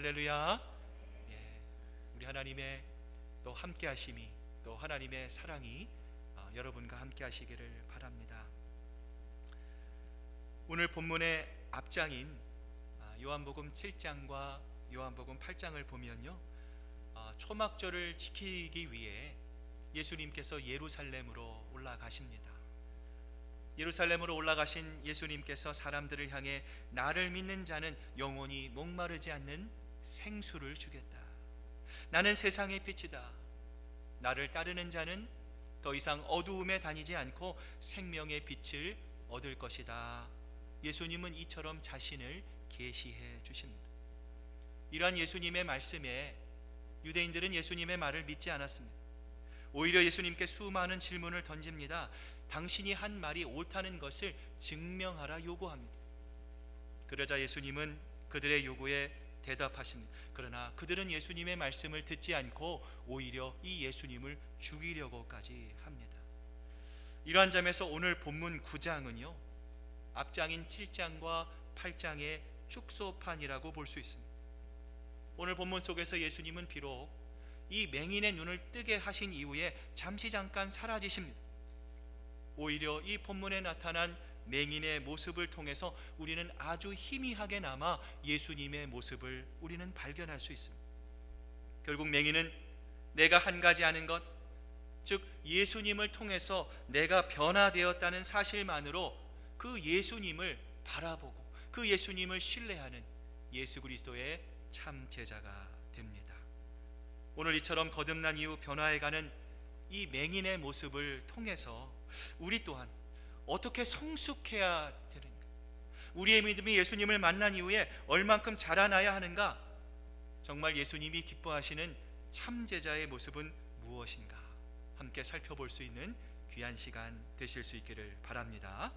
할렐루야. 예, 우리 하나님의 또 함께 하심이, 또 하나님의 사랑이 여러분과 함께 하시기를 바랍니다. 오늘 본문의 앞장인 요한복음 7장과 요한복음 8장을 보면요, 초막절을 지키기 위해 예수님께서 예루살렘으로 올라가십니다. 예루살렘으로 올라가신 예수님께서 사람들을 향해 나를 믿는 자는 영원히 목마르지 않는 생수를 주겠다. 나는 세상의 빛이다. 나를 따르는 자는 더 이상 어두움에 다니지 않고 생명의 빛을 얻을 것이다. 예수님은 이처럼 자신을 계시해 주십니다. 이러한 예수님의 말씀에 유대인들은 예수님의 말을 믿지 않았습니다. 오히려 예수님께 수많은 질문을 던집니다. 당신이 한 말이 옳다는 것을 증명하라 요구합니다. 그러자 예수님은 그들의 요구에 대답하십니다. 그러나 그들은 예수님의 말씀을 듣지 않고 오히려 이 예수님을 죽이려고까지 합니다. 이러한 점에서 오늘 본문 9장은요, 앞장인 7장과 8장의 축소판이라고 볼 수 있습니다. 오늘 본문 속에서 예수님은 비록 이 맹인의 눈을 뜨게 하신 이후에 잠시 잠깐 사라지십니다. 오히려 이 본문에 나타난 맹인의 모습을 통해서 우리는 아주 희미하게 남아 예수님의 모습을 우리는 발견할 수 있습니다. 결국 맹인은 내가 한 가지 아는 것, 즉 예수님을 통해서 내가 변화되었다는 사실만으로 그 예수님을 바라보고 그 예수님을 신뢰하는 예수 그리스도의 참 제자가 됩니다. 오늘 이처럼 거듭난 이후 변화해가는 이 맹인의 모습을 통해서 우리 또한 어떻게 성숙해야 되는가, 우리의 믿음이 예수님을 만난 이후에 얼만큼 자라나야 하는가, 정말 예수님이 기뻐하시는 참 제자의 모습은 무엇인가 함께 살펴볼 수 있는 귀한 시간 되실 수 있기를 바랍니다.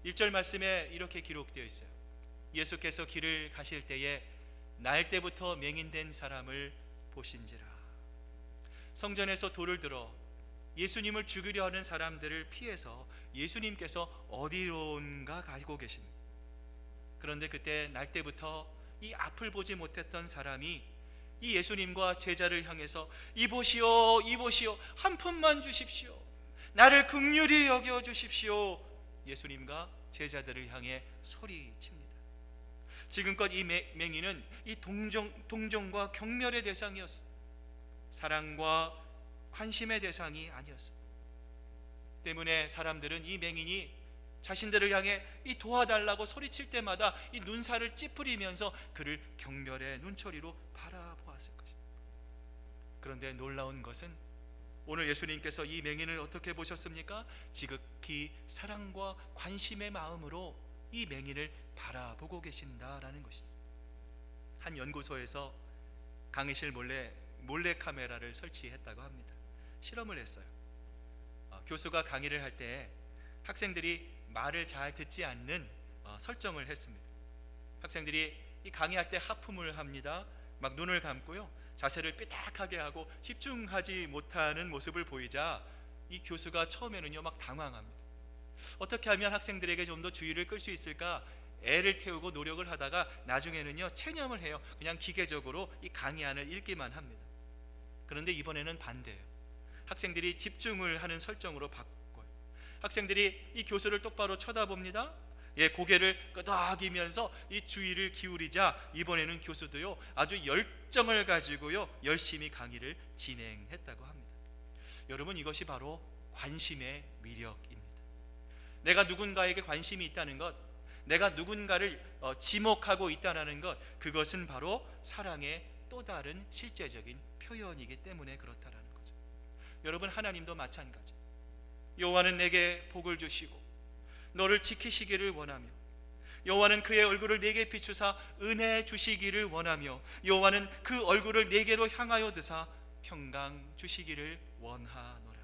1절 말씀에 이렇게 기록되어 있어요. 예수께서 길을 가실 때에 날 때부터 맹인된 사람을 보신지라. 성전에서 돌을 들어 예수님을 죽이려 하는 사람들을 피해서 예수님께서 어디론가 가고 계십니다. 그런데 그때 날 때부터 이 앞을 보지 못했던 사람이 이 예수님과 제자를 향해서 이보시오, 이보시오, 한 푼만 주십시오, 나를 긍휼히 여겨 주십시오, 예수님과 제자들을 향해 소리칩니다. 지금껏 이 맹인은 이 동정과 경멸의 대상이었습니다. 사랑과 관심의 대상이 아니었습니다. 때문에 사람들은 이 맹인이 자신들을 향해 이 도와달라고 소리칠 때마다 이 눈살을 찌푸리면서 그를 경멸의 눈초리로 바라보았을 것입니다. 그런데 놀라운 것은 오늘 예수님께서 이 맹인을 어떻게 보셨습니까? 지극히 사랑과 관심의 마음으로 이 맹인을 바라보고 계신다라는 것입니다. 한 연구소에서 강의실 몰래 카메라를 설치했다고 합니다. 실험을 했어요. 교수가 강의를 할 때 학생들이 말을 잘 듣지 않는 설정을 했습니다. 학생들이 이 강의할 때 하품을 합니다. 막 눈을 감고요, 자세를 삐딱하게 하고 집중하지 못하는 모습을 보이자 이 교수가 처음에는요 막 당황합니다. 어떻게 하면 학생들에게 좀 더 주의를 끌 수 있을까 애를 태우고 노력을 하다가 나중에는요 체념을 해요. 그냥 기계적으로 이 강의안을 읽기만 합니다. 그런데 이번에는 반대예요. 학생들이 집중을 하는 설정으로 바꿔요. 학생들이 이 교수를 똑바로 쳐다봅니다. 고개를 끄덕이면서 이 주의를 기울이자 이번에는 교수도요 아주 열정을 가지고요 열심히 강의를 진행했다고 합니다. 여러분, 이것이 바로 관심의 위력입니다. 내가 누군가에게 관심이 있다는 것, 내가 누군가를 지목하고 있다는 것, 그것은 바로 사랑의 또 다른 실제적인 표현이기 때문에 그렇다라는 거죠. 여러분, 하나님도 마찬가지. 여호와는 내게 복을 주시고 너를 지키시기를 원하며, 여호와는 그의 얼굴을 내게 비추사 은혜 주시기를 원하며, 여호와는 그 얼굴을 내게로 향하여 드사 평강 주시기를 원하노라.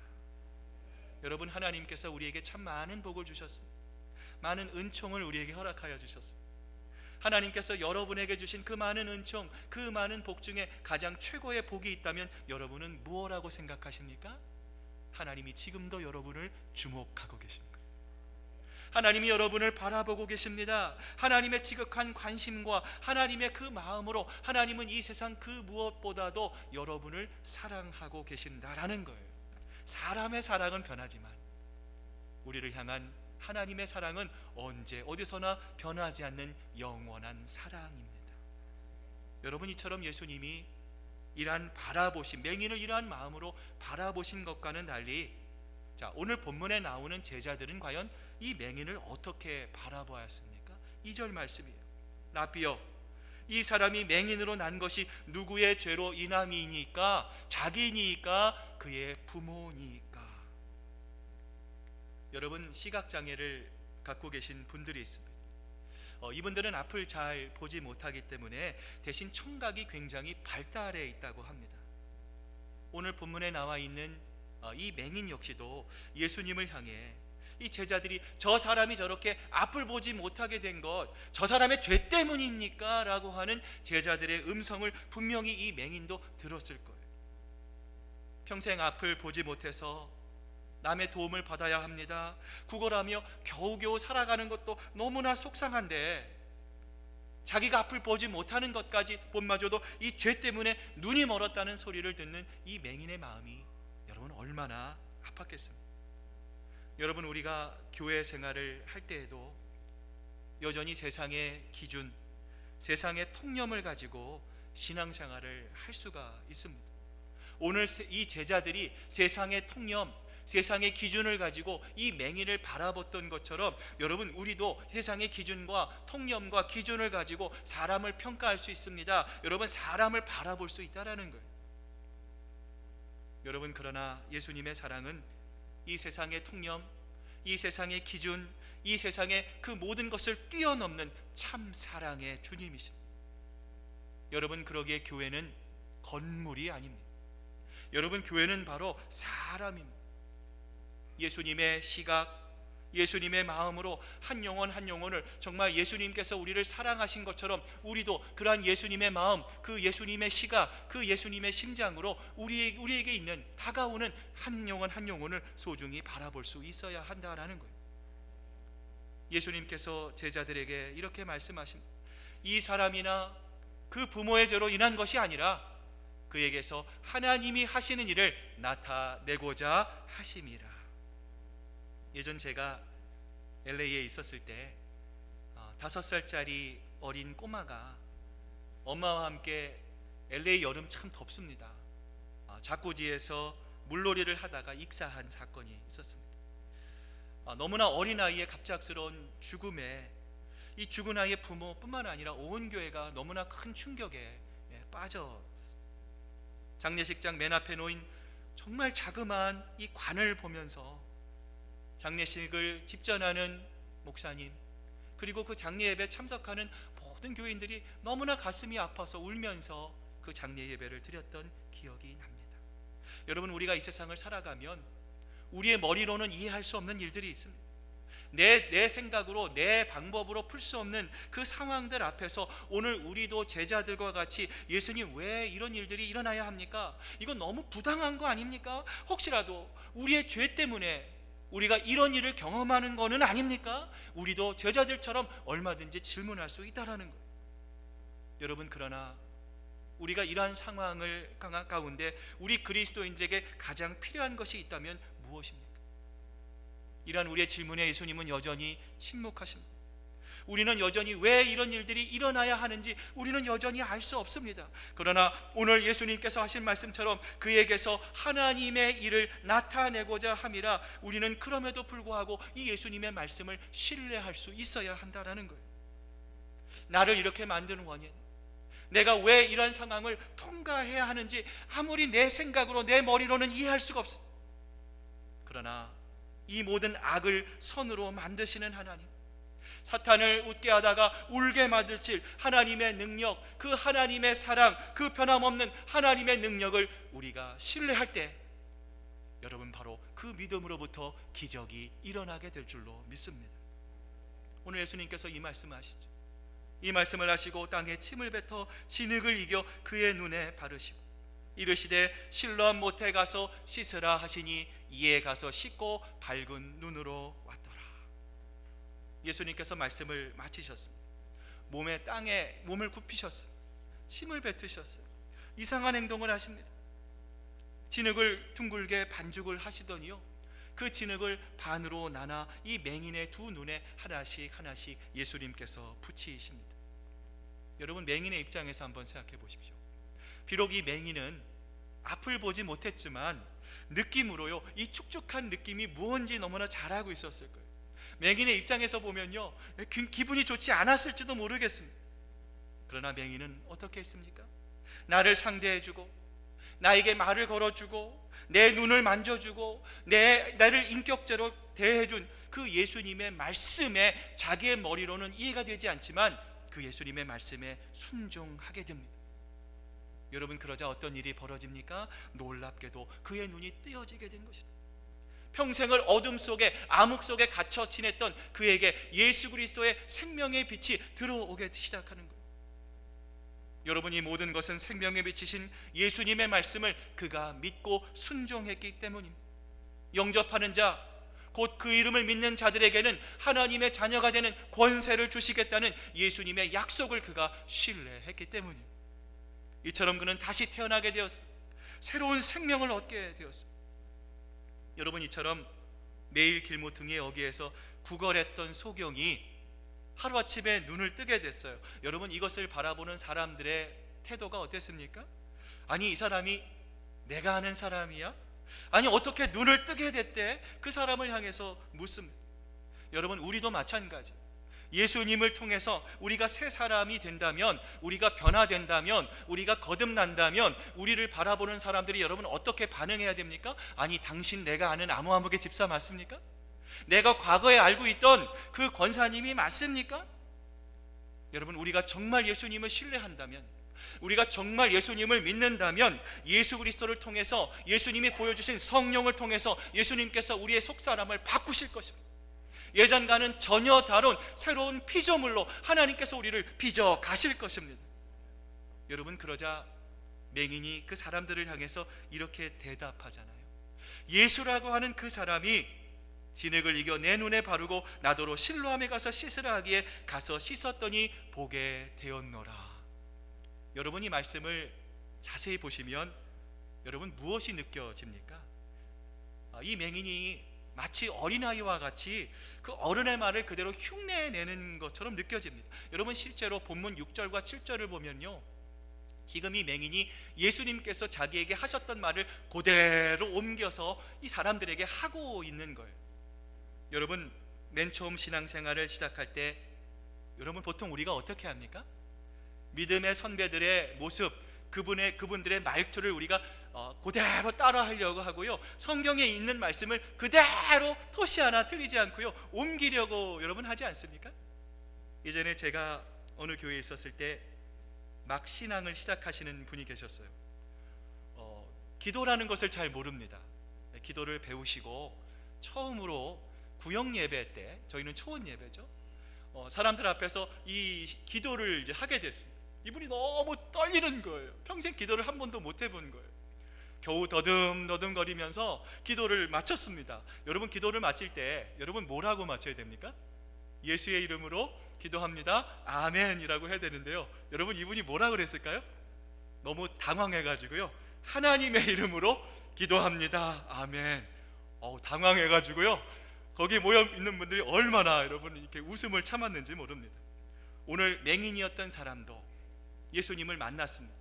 여러분, 하나님께서 우리에게 참 많은 복을 주셨습니다. 많은 은총을 우리에게 허락하여 주셨습니다. 하나님께서 여러분에게 주신 그 많은 은총, 그 많은 복 중에 가장 최고의 복이 있다면 여러분은 무엇이라고 생각하십니까? 하나님이 지금도 여러분을 주목하고 계십니다. 하나님이 여러분을 바라보고 계십니다. 하나님의 지극한 관심과 하나님의 그 마음으로 하나님은 이 세상 그 무엇보다도 여러분을 사랑하고 계신다라는 거예요. 사람의 사랑은 변하지만 우리를 향한 하나님의 사랑은 언제 어디서나 변하지 않는 영원한 사랑입니다. 여러분, 이처럼 예수님이 이러한 바라보심, 맹인을 이러한 마음으로 바라보신 것과는 달리, 자, 오늘 본문에 나오는 제자들은 과연 이 맹인을 어떻게 바라보았습니까? 2절 말씀이에요. 라삐여, 이 사람이 맹인으로 난 것이 누구의 죄로 인함이니까? 자기니까? 그의 부모니까? 여러분, 시각장애를 갖고 계신 분들이 있습니다. 이분들은 앞을 잘 보지 못하기 때문에 대신 청각이 굉장히 발달해 있다고 합니다. 오늘 본문에 나와 있는 이 맹인 역시도 예수님을 향해 이 제자들이 저 사람이 저렇게 앞을 보지 못하게 된 것, 저 사람의 죄 때문입니까? 라고 하는 제자들의 음성을 분명히 이 맹인도 들었을 거예요. 평생 앞을 보지 못해서 남의 도움을 받아야 합니다. 구걸하며 겨우겨우 살아가는 것도 너무나 속상한데 자기가 앞을 보지 못하는 것까지 본마저도 이 죄 때문에 눈이 멀었다는 소리를 듣는 이 맹인의 마음이 여러분 얼마나 아팠겠습니까? 여러분, 우리가 교회 생활을 할 때에도 여전히 세상의 기준, 세상의 통념을 가지고 신앙생활을 할 수가 있습니다. 오늘 이 제자들이 세상의 통념, 세상의 기준을 가지고 이 맹인을 바라봤던 것처럼 여러분, 우리도 세상의 기준과 통념과 기준을 가지고 사람을 평가할 수 있습니다. 여러분, 사람을 바라볼 수 있다라는 거예요. 여러분, 그러나 예수님의 사랑은 이 세상의 통념, 이 세상의 기준, 이 세상의 그 모든 것을 뛰어넘는 참 사랑의 주님이십니다. 여러분, 그러기에 교회는 건물이 아닙니다. 여러분, 교회는 바로 사람입니다. 예수님의 시각, 예수님의 마음으로 한 영혼 한 영혼을 정말 예수님께서 우리를 사랑하신 것처럼 우리도 그러한 예수님의 마음, 그 예수님의 시각, 그 예수님의 심장으로 우리에게 있는 다가오는 한 영혼 한 영혼을 소중히 바라볼 수 있어야 한다라는 거예요. 예수님께서 제자들에게 이렇게 말씀하십니다. 이 사람이나 그 부모의 죄로 인한 것이 아니라 그에게서 하나님이 하시는 일을 나타내고자 하심이라. 예전 제가 LA에 있었을 때 5살짜리 어린 꼬마가 엄마와 함께, LA 여름 참 덥습니다. 자꾸지에서 물놀이를 하다가 익사한 사건이 있었습니다. 너무나 어린 아이의 갑작스러운 죽음에 이 죽은 아이의 부모뿐만 아니라 온 교회가 너무나 큰 충격에 빠졌습니다. 장례식장 맨 앞에 놓인 정말 자그마한 이 관을 보면서 장례식을 집전하는 목사님, 그리고 그 장례 예배에 참석하는 모든 교인들이 너무나 가슴이 아파서 울면서 그 장례 예배를 드렸던 기억이 납니다. 여러분, 우리가 이 세상을 살아가면 우리의 머리로는 이해할 수 없는 일들이 있습니다. 내 생각으로, 내 방법으로 풀 수 없는 그 상황들 앞에서 오늘 우리도 제자들과 같이 예수님, 왜 이런 일들이 일어나야 합니까? 이건 너무 부당한 거 아닙니까? 혹시라도 우리의 죄 때문에 우리가 이런 일을 경험하는 거는 아닙니까? 우리도 제자들처럼 얼마든지 질문할 수 있다라는 거예요. 여러분, 그러나 우리가 이러한 상황을 가운데 우리 그리스도인들에게 가장 필요한 것이 있다면 무엇입니까? 이러한 우리의 질문에 예수님은 여전히 침묵하십니다. 우리는 여전히 왜 이런 일들이 일어나야 하는지 우리는 여전히 알 수 없습니다. 그러나 오늘 예수님께서 하신 말씀처럼 그에게서 하나님의 일을 나타내고자 함이라, 우리는 그럼에도 불구하고 이 예수님의 말씀을 신뢰할 수 있어야 한다라는 거예요. 나를 이렇게 만드는 원인, 내가 왜 이런 상황을 통과해야 하는지 아무리 내 생각으로, 내 머리로는 이해할 수가 없습니다. 그러나 이 모든 악을 선으로 만드시는 하나님, 사탄을 웃게 하다가 울게 만드실 하나님의 능력, 그 하나님의 사랑, 그 변함없는 하나님의 능력을 우리가 신뢰할 때 여러분, 바로 그 믿음으로부터 기적이 일어나게 될 줄로 믿습니다. 오늘 예수님께서 이 말씀하시죠. 이 말씀을 하시고 땅에 침을 뱉어 진흙을 이겨 그의 눈에 바르시고 이르시되 실로암 못에 가서 씻으라 하시니 이에 가서 씻고 밝은 눈으로 왔더라. 예수님께서 말씀을 마치셨습니다. 땅에 몸을 굽히셨어요. 침을 뱉으셨어요. 이상한 행동을 하십니다. 진흙을 둥글게 반죽을 하시더니요, 그 진흙을 반으로 나눠 이 맹인의 두 눈에 하나씩 예수님께서 붙이십니다. 여러분, 맹인의 입장에서 한번 생각해 보십시오. 비록 이 맹인은 앞을 보지 못했지만 느낌으로요, 이 축축한 느낌이 무언지 너무나 잘 알고 있었을 거예요. 맹인의 입장에서 보면요, 기분이 좋지 않았을지도 모르겠습니다. 그러나 맹인은 어떻게 했습니까? 나를 상대해주고, 나에게 말을 걸어주고, 내 눈을 만져주고, 나를 인격제로 대해준 그 예수님의 말씀에 자기의 머리로는 이해가 되지 않지만 그 예수님의 말씀에 순종하게 됩니다. 여러분, 그러자 어떤 일이 벌어집니까? 놀랍게도 그의 눈이 뜨여지게 된 것입니다. 평생을 어둠 속에, 암흑 속에 갇혀 지냈던 그에게 예수 그리스도의 생명의 빛이 들어오게 시작하는 거예요. 여러분, 이 모든 것은 생명의 빛이신 예수님의 말씀을 그가 믿고 순종했기 때문입니다. 영접하는 자, 곧 그 이름을 믿는 자들에게는 하나님의 자녀가 되는 권세를 주시겠다는 예수님의 약속을 그가 신뢰했기 때문입니다. 이처럼 그는 다시 태어나게 되었습니다. 새로운 생명을 얻게 되었습니다. 여러분, 이처럼 매일 길모퉁이의 어귀에서 구걸했던 소경이 하루아침에 눈을 뜨게 됐어요. 여러분, 이것을 바라보는 사람들의 태도가 어땠습니까? 아니, 이 사람이 내가 아는 사람이야? 아니, 어떻게 눈을 뜨게 됐대? 그 사람을 향해서 묻습니다. 여러분, 우리도 마찬가지. 예수님을 통해서 우리가 새 사람이 된다면, 우리가 변화된다면, 우리가 거듭난다면 우리를 바라보는 사람들이 여러분 어떻게 반응해야 됩니까? 아니, 당신 내가 아는 아무아무개 집사 맞습니까? 내가 과거에 알고 있던 그 권사님이 맞습니까? 여러분, 우리가 정말 예수님을 신뢰한다면, 우리가 정말 예수님을 믿는다면 예수 그리스도를 통해서, 예수님이 보여주신 성령을 통해서 예수님께서 우리의 속사람을 바꾸실 것입니다. 예전과는 전혀 다른 새로운 피조물로 하나님께서 우리를 빚어 가실 것입니다. 여러분, 그러자 맹인이 그 사람들을 향해서 이렇게 대답하잖아요. 예수라고 하는 그 사람이 진흙을 이겨 내 눈에 바르고 나더러 실로암에 가서 씻으라 하기에 가서 씻었더니 보게 되었노라. 여러분, 이 말씀을 자세히 보시면 여러분 무엇이 느껴집니까? 이 맹인이 마치 어린아이와 같이 그 어른의 말을 그대로 흉내내는 것처럼 느껴집니다. 여러분, 실제로 본문 6절과 7절을 보면요, 지금 이 맹인이 예수님께서 자기에게 하셨던 말을 그대로 옮겨서 이 사람들에게 하고 있는 거예요. 여러분, 맨 처음 신앙생활을 시작할 때 여러분 보통 우리가 어떻게 합니까? 믿음의 선배들의 모습, 그분들의 말투를 우리가 그대로 따라하려고 하고요, 성경에 있는 말씀을 그대로 토시 하나 틀리지 않고요 옮기려고 여러분 하지 않습니까? 예전에 제가 어느 교회에 있었을 때 막 신앙을 시작하시는 분이 계셨어요. 기도라는 것을 잘 모릅니다. 기도를 배우시고 처음으로 구역 예배 때, 저희는 초원 예배죠, 사람들 앞에서 이 기도를 이제 하게 됐습니다. 이분이 너무 떨리는 거예요. 평생 기도를 한 번도 못 해본 거예요. 겨우 더듬더듬거리면서 기도를 마쳤습니다. 여러분, 기도를 마칠 때 여러분 뭐라고 마쳐야 됩니까? 예수의 이름으로 기도합니다, 아멘이라고 해야 되는데요, 여러분 이분이 뭐라 그랬을까요? 너무 당황해가지고요, 하나님의 이름으로 기도합니다, 아멘. 당황해가지고요, 거기 모여 있는 분들이 얼마나 여러분 이렇게 웃음을 참았는지 모릅니다. 오늘 맹인이었던 사람도 예수님을 만났습니다.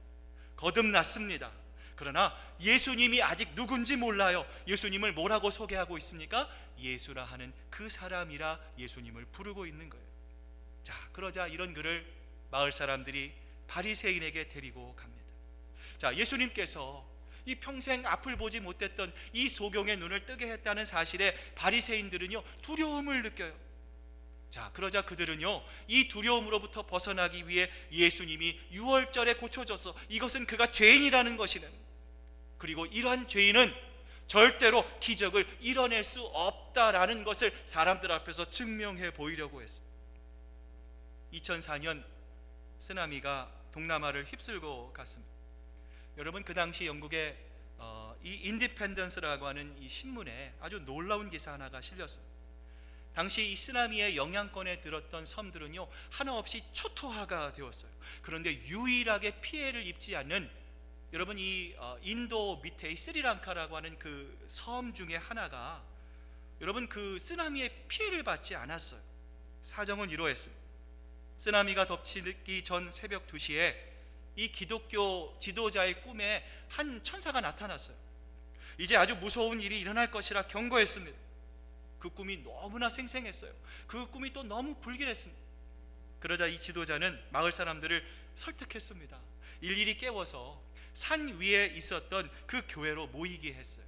거듭났습니다. 그러나 예수님이 아직 누군지 몰라요. 예수님을 뭐라고 소개하고 있습니까? 예수라 하는 그 사람이라 예수님을 부르고 있는 거예요. 자, 그러자 이런 그를 마을 사람들이 바리새인에게 데리고 갑니다. 자, 예수님께서 이 평생 앞을 보지 못했던 이 소경의 눈을 뜨게 했다는 사실에 바리새인들은요 두려움을 느껴요. 자, 그러자 그들은요 이 두려움으로부터 벗어나기 위해 예수님이 유월절에 고쳐져서 이것은 그가 죄인이라는 것이는, 그리고 이러한 죄인은 절대로 기적을 이뤄낼 수 없다라는 것을 사람들 앞에서 증명해 보이려고 했습니다. 2004년 쓰나미가 동남아를 휩쓸고 갔습니다. 여러분, 그 당시 영국의 이 인디펜던스라고 하는 이 신문에 아주 놀라운 기사 하나가 실렸어요. 당시 이 쓰나미의 영향권에 들었던 섬들은요 하나 없이 초토화가 되었어요. 그런데 유일하게 피해를 입지 않는, 여러분 이 인도 밑에 이 스리랑카라고 하는 그 섬 중에 하나가 여러분 그 쓰나미의 피해를 받지 않았어요. 사정은 이러했습니다. 쓰나미가 덮치기 전 새벽 2시에 이 기독교 지도자의 꿈에 한 천사가 나타났어요. 이제 아주 무서운 일이 일어날 것이라 경고했습니다. 그 꿈이 너무나 생생했어요. 그 꿈이 또 너무 불길했습니다. 그러자 이 지도자는 마을 사람들을 설득했습니다. 일일이 깨워서 산 위에 있었던 그 교회로 모이게 했어요.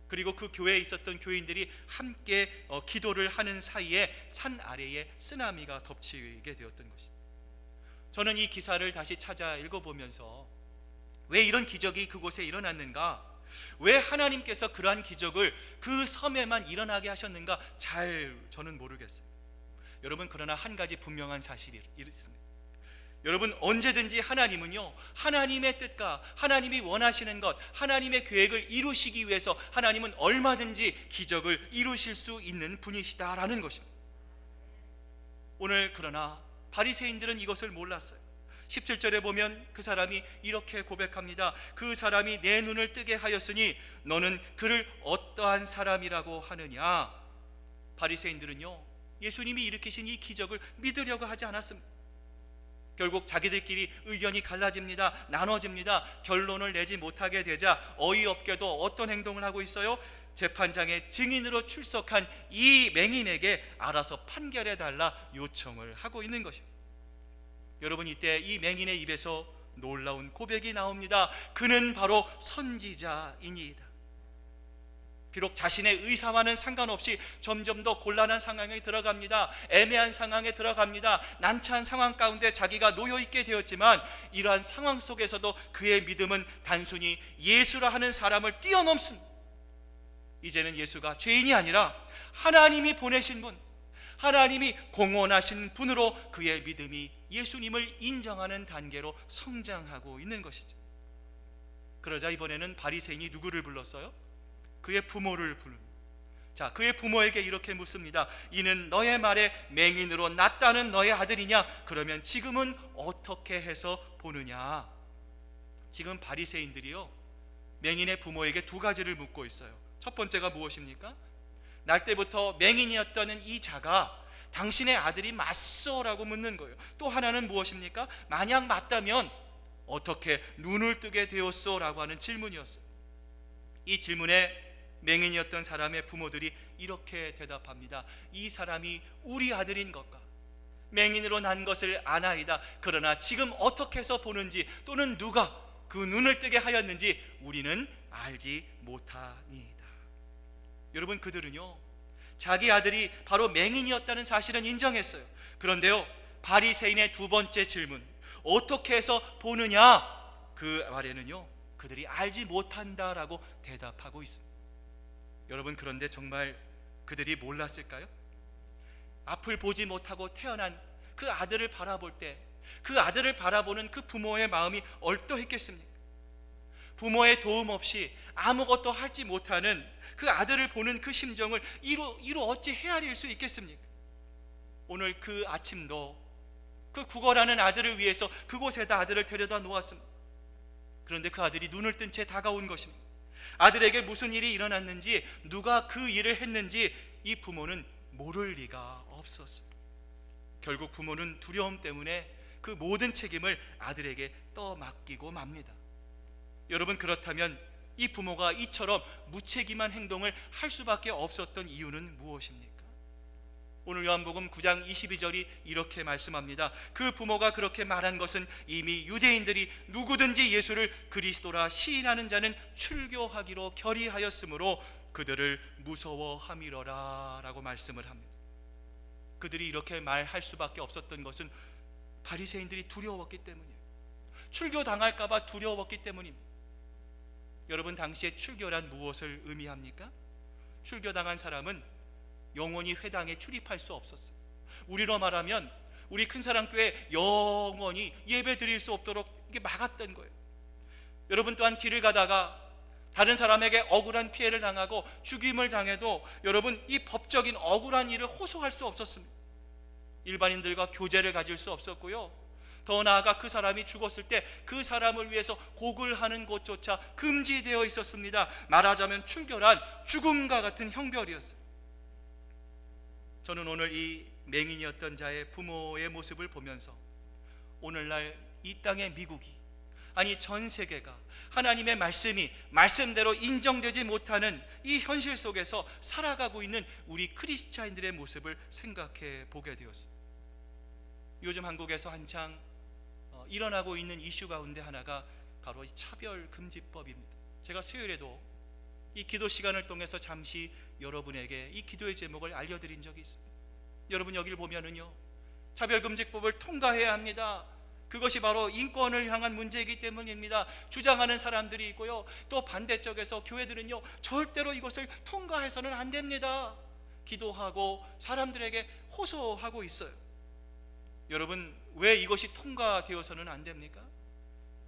그리고 그 교회에 있었던 교인들이 함께 기도를 하는 사이에 산 아래에 쓰나미가 덮치게 되었던 것입니다. 저는 이 기사를 다시 찾아 읽어보면서 왜 이런 기적이 그곳에 일어났는가, 왜 하나님께서 그러한 기적을 그 섬에만 일어나게 하셨는가 잘 저는 모르겠어요. 여러분 그러나 한 가지 분명한 사실이 있습니다. 여러분 언제든지 하나님은요 하나님의 뜻과 하나님이 원하시는 것, 하나님의 계획을 이루시기 위해서 하나님은 얼마든지 기적을 이루실 수 있는 분이시다라는 것입니다. 오늘 그러나 바리새인들은 이것을 몰랐어요. 17절에 보면 그 사람이 이렇게 고백합니다. 그 사람이 내 눈을 뜨게 하였으니 너는 그를 어떠한 사람이라고 하느냐. 바리새인들은요 예수님이 일으키신 이 기적을 믿으려고 하지 않았습니다. 결국 자기들끼리 의견이 갈라집니다. 나눠집니다. 결론을 내지 못하게 되자 어이없게도 어떤 행동을 하고 있어요? 재판장의 증인으로 출석한 이 맹인에게 알아서 판결해달라 요청을 하고 있는 것입니다. 여러분 이때 이 맹인의 입에서 놀라운 고백이 나옵니다. 그는 바로 선지자이니이다. 비록 자신의 의사와는 상관없이 점점 더 곤란한 상황에 들어갑니다. 애매한 상황에 들어갑니다. 난처한 상황 가운데 자기가 놓여있게 되었지만 이러한 상황 속에서도 그의 믿음은 단순히 예수라 하는 사람을 뛰어넘습니다. 이제는 예수가 죄인이 아니라 하나님이 보내신 분, 하나님이 공헌하신 분으로 그의 믿음이 예수님을 인정하는 단계로 성장하고 있는 것이죠. 그러자 이번에는 바리새인이 누구를 불렀어요? 그의 부모를 부릅니다. 자, 그의 부모에게 이렇게 묻습니다. 이는 너의 말에 맹인으로 났다는 너의 아들이냐? 그러면 지금은 어떻게 해서 보느냐? 지금 바리새인들이요 맹인의 부모에게 두 가지를 묻고 있어요. 첫 번째가 무엇입니까? 날 때부터 맹인이었던 이 자가 당신의 아들이 맞소라고 묻는 거예요. 또 하나는 무엇입니까? 만약 맞다면 어떻게 눈을 뜨게 되었소라고 하는 질문이었어요. 이 질문에 맹인이었던 사람의 부모들이 이렇게 대답합니다. 이 사람이 우리 아들인 것과 맹인으로 난 것을 아나이다. 그러나 지금 어떻게 해서 보는지 또는 누가 그 눈을 뜨게 하였는지 우리는 알지 못하니이다. 여러분 그들은요 자기 아들이 바로 맹인이었다는 사실은 인정했어요. 그런데요 바리새인의 두 번째 질문, 어떻게 해서 보느냐, 그 말에는요 그들이 알지 못한다라고 대답하고 있습니다. 여러분 그런데 정말 그들이 몰랐을까요? 앞을 보지 못하고 태어난 그 아들을 바라볼 때 그 아들을 바라보는 그 부모의 마음이 어떠했겠습니까? 부모의 도움 없이 아무것도 하지 못하는 그 아들을 보는 그 심정을 이루 어찌 헤아릴 수 있겠습니까? 오늘 그 아침도 그 구걸하는 아들을 위해서 그곳에다 아들을 데려다 놓았습니다. 그런데 그 아들이 눈을 뜬 채 다가온 것입니다. 아들에게 무슨 일이 일어났는지, 누가 그 일을 했는지 이 부모는 모를 리가 없었어요. 결국 부모는 두려움 때문에 그 모든 책임을 아들에게 떠맡기고 맙니다. 여러분 그렇다면 이 부모가 이처럼 무책임한 행동을 할 수밖에 없었던 이유는 무엇입니까? 오늘 요한복음 9장 22절이 이렇게 말씀합니다. 그 부모가 그렇게 말한 것은 이미 유대인들이 누구든지 예수를 그리스도라 시인하는 자는 출교하기로 결의하였으므로 그들을 무서워함이러라 라고 말씀을 합니다. 그들이 이렇게 말할 수밖에 없었던 것은 바리새인들이 두려웠기 때문이에요. 출교당할까 봐 두려웠기 때문입니다. 여러분 당시에 출교란 무엇을 의미합니까? 출교당한 사람은 영원히 회당에 출입할 수 없었어요. 우리로 말하면 우리 큰사랑교회 영원히 예배 드릴 수 없도록 이게 막았던 거예요. 여러분 또한 길을 가다가 다른 사람에게 억울한 피해를 당하고 죽임을 당해도 여러분 이 법적인 억울한 일을 호소할 수 없었습니다. 일반인들과 교제를 가질 수 없었고요, 더 나아가 그 사람이 죽었을 때 그 사람을 위해서 곡을 하는 곳조차 금지되어 있었습니다. 말하자면 출결한 죽음과 같은 형벌이었어요. 저는 오늘 이 맹인이었던 자의 부모의 모습을 보면서 오늘날 이 땅의 미국이, 아니 전 세계가 하나님의 말씀이 말씀대로 인정되지 못하는 이 현실 속에서 살아가고 있는 우리 크리스찬들의 모습을 생각해 보게 되었습니다. 요즘 한국에서 한창 일어나고 있는 이슈 가운데 하나가 바로 이 차별금지법입니다. 제가 수요일에도 이 기도 시간을 통해서 잠시 여러분에게 이 기도의 제목을 알려드린 적이 있습니다. 여러분 여기를 보면은요, 차별금지법을 통과해야 합니다. 그것이 바로 인권을 향한 문제이기 때문입니다. 주장하는 사람들이 있고요, 또 반대쪽에서 교회들은요, 절대로 이것을 통과해서는 안 됩니다. 기도하고 사람들에게 호소하고 있어요. 여러분, 왜 이것이 통과되어서는 안 됩니까?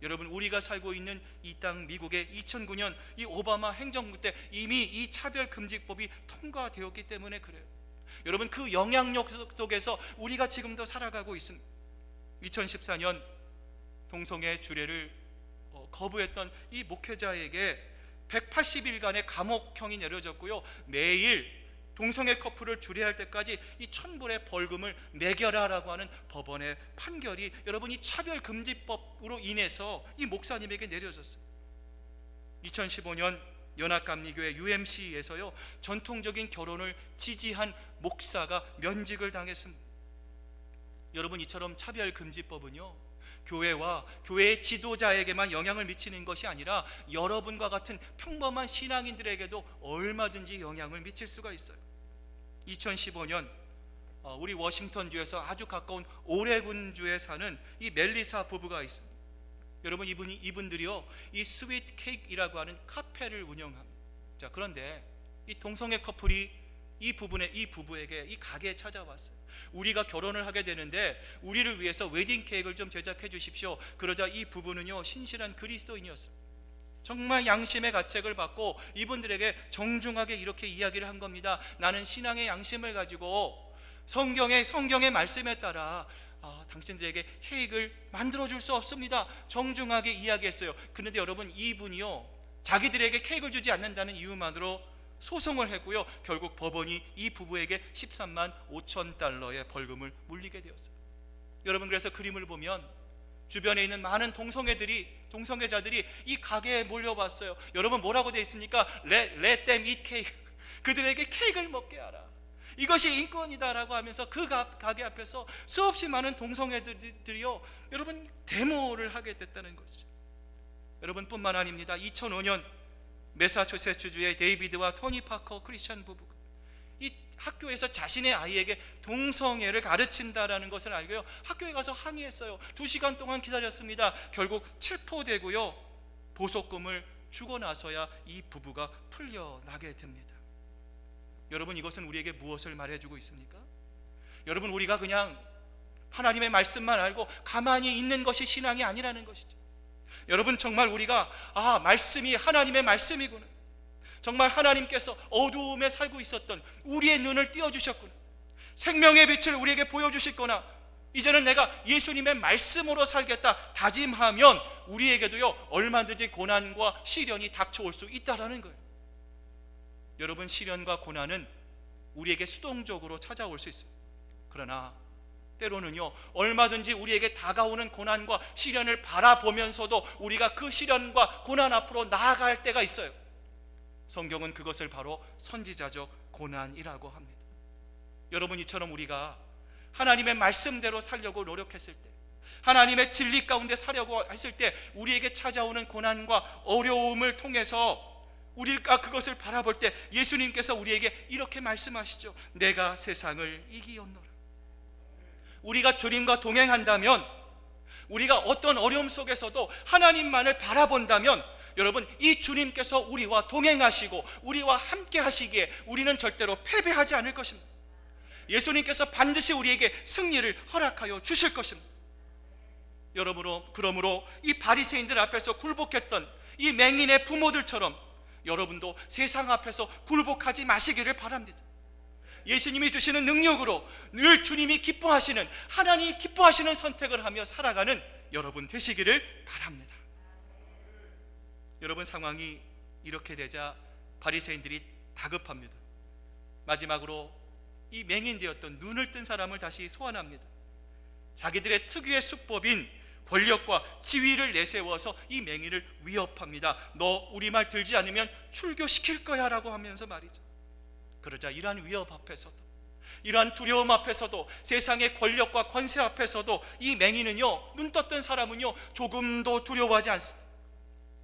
여러분, 우리가 살고 있는 이 땅 미국의 2009년 이 오바마 행정부 때 이미 이 차별금지법이 통과되었기 때문에 그래요. 여러분, 그 영향력 속에서 우리가 지금도 살아가고 있습니다. 2014년 동성애 주례를 거부했던 이 목회자에게 180일간의 감옥형이 내려졌고요, 매일 동성애 커플을 주례할 때까지 이 1,000불의 벌금을 매겨라라고 하는 법원의 판결이 여러분 이 차별금지법으로 인해서 이 목사님에게 내려졌어요. 2015년 연합감리교회 UMC에서요, 전통적인 결혼을 지지한 목사가 면직을 당했습니다. 여러분, 이처럼 차별금지법은요, 교회와 교회의 지도자에게만 영향을 미치는 것이 아니라 여러분과 같은 평범한 신앙인들에게도 얼마든지 영향을 미칠 수가 있어요. 2015년 우리 워싱턴주에서 아주 가까운 오레곤주에 사는 이 멜리사 부부가 있습니다. 여러분, 이분들이요, 이 스위트 케이크이라고 하는 카페를 운영합니다. 자, 그런데 이 동성애 커플이 이 부부에게 이 가게에 찾아왔어요. 우리가 결혼을 하게 되는데 우리를 위해서 웨딩 케이크를 좀 제작해 주십시오. 그러자 이 부부는요, 신실한 그리스도인이었습니다. 정말 양심의 가책을 받고 이분들에게 정중하게 이렇게 이야기를 한 겁니다. 나는 신앙의 양심을 가지고 성경의 말씀에 따라 당신들에게 케이크를 만들어 줄 수 없습니다. 정중하게 이야기했어요. 그런데 여러분, 이분이요, 자기들에게 케이크를 주지 않는다는 이유만으로 소송을 했고요, 결국 법원이 이 부부에게 13만 5천 달러의 벌금을 물리게 되었어요. 여러분, 그래서 그림을 보면 주변에 있는 많은 동성애자들이 이 가게에 몰려왔어요. 여러분, 뭐라고 되어 있습니까? Let them eat cake. 그들에게 케이크를 먹게 하라. 이것이 인권이다라고 하면서 그 가게 앞에서 수없이 많은 동성애들이요, 여러분, 데모를 하게 됐다는 것이죠. 여러분, 뿐만 아닙니다. 2005년 매사추세츠주의 데이비드와 토니 파커 크리스천 부부가 이 학교에서 자신의 아이에게 동성애를 가르친다라는 것을 알고요, 학교에 가서 항의했어요. 2시간 동안 기다렸습니다. 결국 체포되고요, 보석금을 주고 나서야 이 부부가 풀려나게 됩니다. 여러분, 이것은 우리에게 무엇을 말해주고 있습니까? 여러분, 우리가 그냥 하나님의 말씀만 알고 가만히 있는 것이 신앙이 아니라는 것이죠. 여러분, 정말 우리가 말씀이 하나님의 말씀이구나, 정말 하나님께서 어두움에 살고 있었던 우리의 눈을 띄워주셨구나, 생명의 빛을 우리에게 보여주시거나 이제는 내가 예수님의 말씀으로 살겠다 다짐하면 우리에게도요, 얼마든지 고난과 시련이 닥쳐올 수 있다라는 거예요. 여러분, 시련과 고난은 우리에게 수동적으로 찾아올 수 있어요. 그러나 때로는요, 얼마든지 우리에게 다가오는 고난과 시련을 바라보면서도 우리가 그 시련과 고난 앞으로 나아갈 때가 있어요. 성경은 그것을 바로 선지자적 고난이라고 합니다. 여러분, 이처럼 우리가 하나님의 말씀대로 살려고 노력했을 때, 하나님의 진리 가운데 살려고 했을 때 우리에게 찾아오는 고난과 어려움을 통해서 우리가 그것을 바라볼 때 예수님께서 우리에게 이렇게 말씀하시죠. 내가 세상을 이기었노라. 우리가 주님과 동행한다면, 우리가 어떤 어려움 속에서도 하나님만을 바라본다면, 여러분, 이 주님께서 우리와 동행하시고 우리와 함께 하시기에 우리는 절대로 패배하지 않을 것입니다. 예수님께서 반드시 우리에게 승리를 허락하여 주실 것입니다. 그러므로 이 바리새인들 앞에서 굴복했던 이 맹인의 부모들처럼 여러분도 세상 앞에서 굴복하지 마시기를 바랍니다. 예수님이 주시는 능력으로 늘 주님이 기뻐하시는, 하나님이 기뻐하시는 선택을 하며 살아가는 여러분 되시기를 바랍니다. 여러분, 상황이 이렇게 되자 바리새인들이 다급합니다. 마지막으로 이 맹인되었던 눈을 뜬 사람을 다시 소환합니다. 자기들의 특유의 수법인 권력과 지위를 내세워서 이 맹인을 위협합니다. 너 우리 말 들지 않으면 출교시킬 거야 라고 하면서 말이죠. 그러자 이러한 위협 앞에서도, 이러한 두려움 앞에서도, 세상의 권력과 권세 앞에서도 이 맹인은요, 눈 떴던 사람은요, 조금도 두려워하지 않습니다.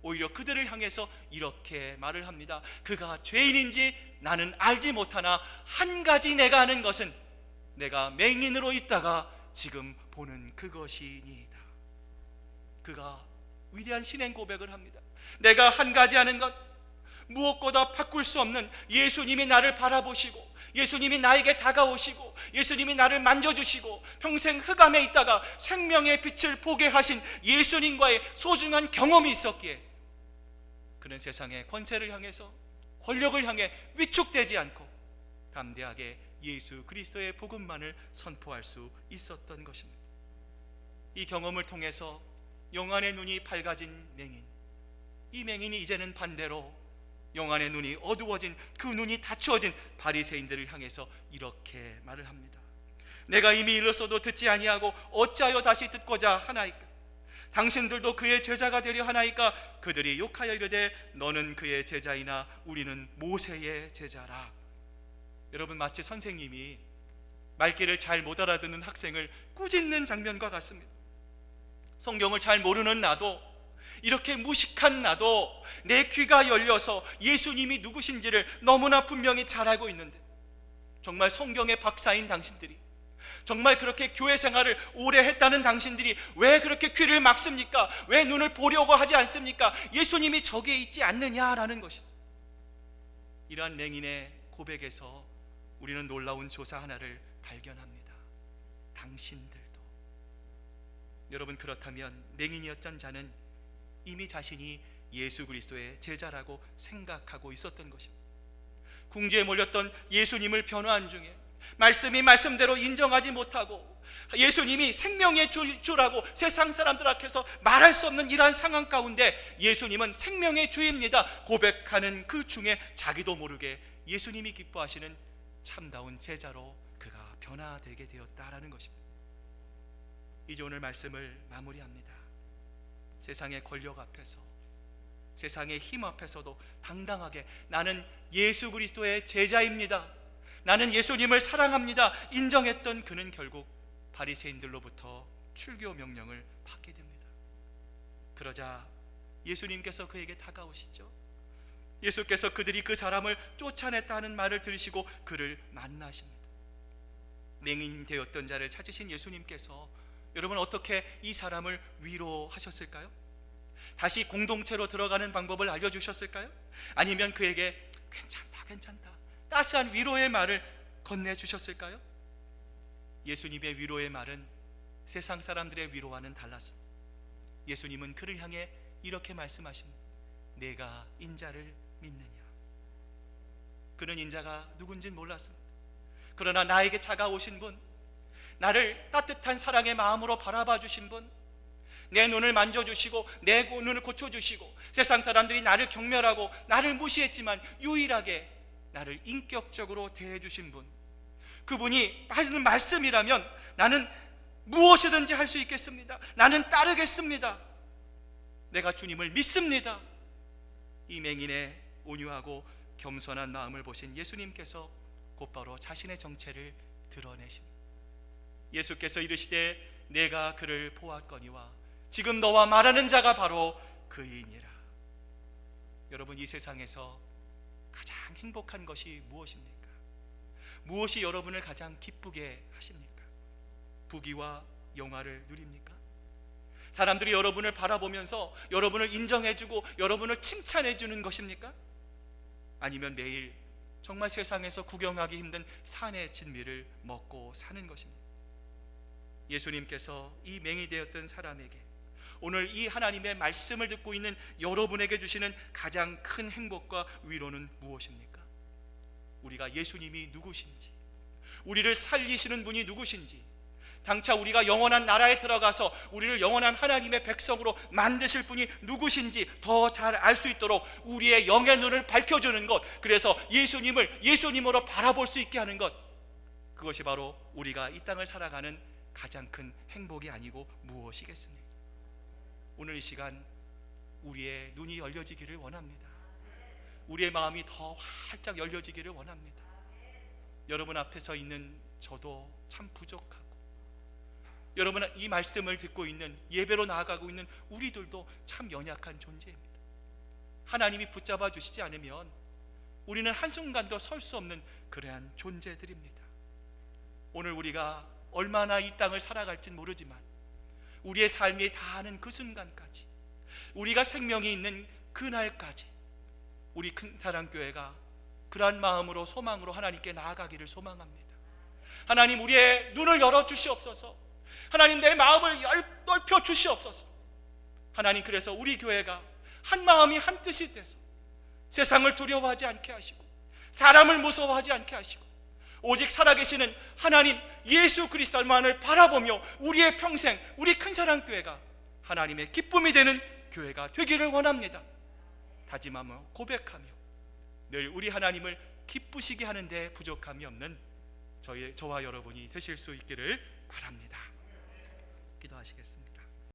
오히려 그들을 향해서 이렇게 말을 합니다. 그가 죄인인지 나는 알지 못하나 한 가지 내가 아는 것은 내가 맹인으로 있다가 지금 보는 그것이니이다. 그가 위대한 신앙 고백을 합니다. 내가 한 가지 아는 것, 무엇보다 바꿀 수 없는 예수님이 나를 바라보시고, 예수님이 나에게 다가오시고, 예수님이 나를 만져주시고, 평생 흑암에 있다가 생명의 빛을 보게 하신 예수님과의 소중한 경험이 있었기에 그는 세상의 권세를 향해서, 권력을 향해 위축되지 않고 담대하게 예수 그리스도의 복음만을 선포할 수 있었던 것입니다. 이 경험을 통해서 영안의 눈이 밝아진 맹인, 이 맹인이 이제는 반대로 영안의 눈이 어두워진, 그 눈이 닫혀진 바리새인들을 향해서 이렇게 말을 합니다. 내가 이미 일렀어도 듣지 아니하고 어찌하여 다시 듣고자 하나이까? 당신들도 그의 제자가 되려 하나이까? 그들이 욕하여 이르되 너는 그의 제자이나 우리는 모세의 제자라. 여러분, 마치 선생님이 말귀를 잘 못 알아듣는 학생을 꾸짖는 장면과 같습니다. 성경을 잘 모르는 나도, 이렇게 무식한 나도 내 귀가 열려서 예수님이 누구신지를 너무나 분명히 잘 알고 있는데, 정말 성경의 박사인 당신들이, 정말 그렇게 교회 생활을 오래 했다는 당신들이 왜 그렇게 귀를 막습니까? 왜 눈을 보려고 하지 않습니까? 예수님이 저기에 있지 않느냐라는 것이죠. 이러한 맹인의 고백에서 우리는 놀라운 조사 하나를 발견합니다. 당신들도. 여러분, 그렇다면 맹인이었던 자는 이미 자신이 예수 그리스도의 제자라고 생각하고 있었던 것입니다. 궁지에 몰렸던 예수님을 변호한 중에 말씀이 말씀대로 인정하지 못하고 예수님이 생명의 주라고 세상 사람들 앞에서 말할 수 없는 이러한 상황 가운데 예수님은 생명의 주입니다 고백하는 그 중에 자기도 모르게 예수님이 기뻐하시는 참다운 제자로 그가 변화되게 되었다라는 것입니다. 이제 오늘 말씀을 마무리합니다. 세상의 권력 앞에서, 세상의 힘 앞에서도 당당하게 나는 예수 그리스도의 제자입니다, 나는 예수님을 사랑합니다 인정했던 그는 결국 바리새인들로부터 출교 명령을 받게 됩니다. 그러자 예수님께서 그에게 다가오시죠. 예수께서 그들이 그 사람을 쫓아냈다 하는 말을 들으시고 그를 만나십니다. 맹인 되었던 자를 찾으신 예수님께서 여러분 어떻게 이 사람을 위로하셨을까요? 다시 공동체로 들어가는 방법을 알려주셨을까요? 아니면 그에게 괜찮다 따스한 위로의 말을 건네주셨을까요? 예수님의 위로의 말은 세상 사람들의 위로와는 달랐습니다. 예수님은 그를 향해 이렇게 말씀하십니다. 내가 인자를 믿느냐? 그는 인자가 누군지는 몰랐습니다. 그러나 나에게 다가오신 분, 나를 따뜻한 사랑의 마음으로 바라봐 주신 분, 내 눈을 만져주시고 내 눈을 고쳐주시고 세상 사람들이 나를 경멸하고 나를 무시했지만 유일하게 나를 인격적으로 대해주신 분, 그분이 하시는 말씀이라면 나는 무엇이든지 할 수 있겠습니다. 나는 따르겠습니다. 내가 주님을 믿습니다. 이 맹인의 온유하고 겸손한 마음을 보신 예수님께서 곧바로 자신의 정체를 드러내십니다. 예수께서 이르시되 내가 그를 보았거니와 지금 너와 말하는 자가 바로 그이니라. 여러분, 이 세상에서 가장 행복한 것이 무엇입니까? 무엇이 여러분을 가장 기쁘게 하십니까? 부귀와 영화를 누립니까? 사람들이 여러분을 바라보면서 여러분을 인정해주고 여러분을 칭찬해주는 것입니까? 아니면 매일 정말 세상에서 구경하기 힘든 산의 진미를 먹고 사는 것입니다. 예수님께서 이 맹이 되었던 사람에게 오늘 이 하나님의 말씀을 듣고 있는 여러분에게 주시는 가장 큰 행복과 위로는 무엇입니까? 우리가 예수님이 누구신지, 우리를 살리시는 분이 누구신지, 장차 우리가 영원한 나라에 들어가서 우리를 영원한 하나님의 백성으로 만드실 분이 누구신지 더 잘 알 수 있도록 우리의 영의 눈을 밝혀주는 것, 그래서 예수님을 예수님으로 바라볼 수 있게 하는 것, 그것이 바로 우리가 이 땅을 살아가는 가장 큰 행복이 아니고 무엇이겠습니까? 오늘 이 시간 우리의 눈이 열려지기를 원합니다. 우리의 마음이 더 활짝 열려지기를 원합니다. 여러분 앞에 서 있는 저도 참 부족하고, 여러분 이 말씀을 듣고 있는, 예배로 나아가고 있는 우리들도 참 연약한 존재입니다. 하나님이 붙잡아 주시지 않으면 우리는 한순간도 설 수 없는 그러한 존재들입니다. 오늘 우리가 얼마나 이 땅을 살아갈진 모르지만 우리의 삶이 다하는 그 순간까지, 우리가 생명이 있는 그날까지 우리 큰사랑교회가 그러한 마음으로, 소망으로 하나님께 나아가기를 소망합니다. 하나님, 우리의 눈을 열어주시옵소서. 하나님, 내 마음을 넓혀 주시옵소서. 하나님, 그래서 우리 교회가 한 마음이 한 뜻이 돼서 세상을 두려워하지 않게 하시고 사람을 무서워하지 않게 하시고 오직 살아계시는 하나님 예수 그리스도만을 바라보며 우리의 평생, 우리 큰사랑교회가 하나님의 기쁨이 되는 교회가 되기를 원합니다. 다짐하며 고백하며 늘 우리 하나님을 기쁘시게 하는 데 부족함이 없는 저와 여러분이 되실 수 있기를 바랍니다. 기도하시겠습니다.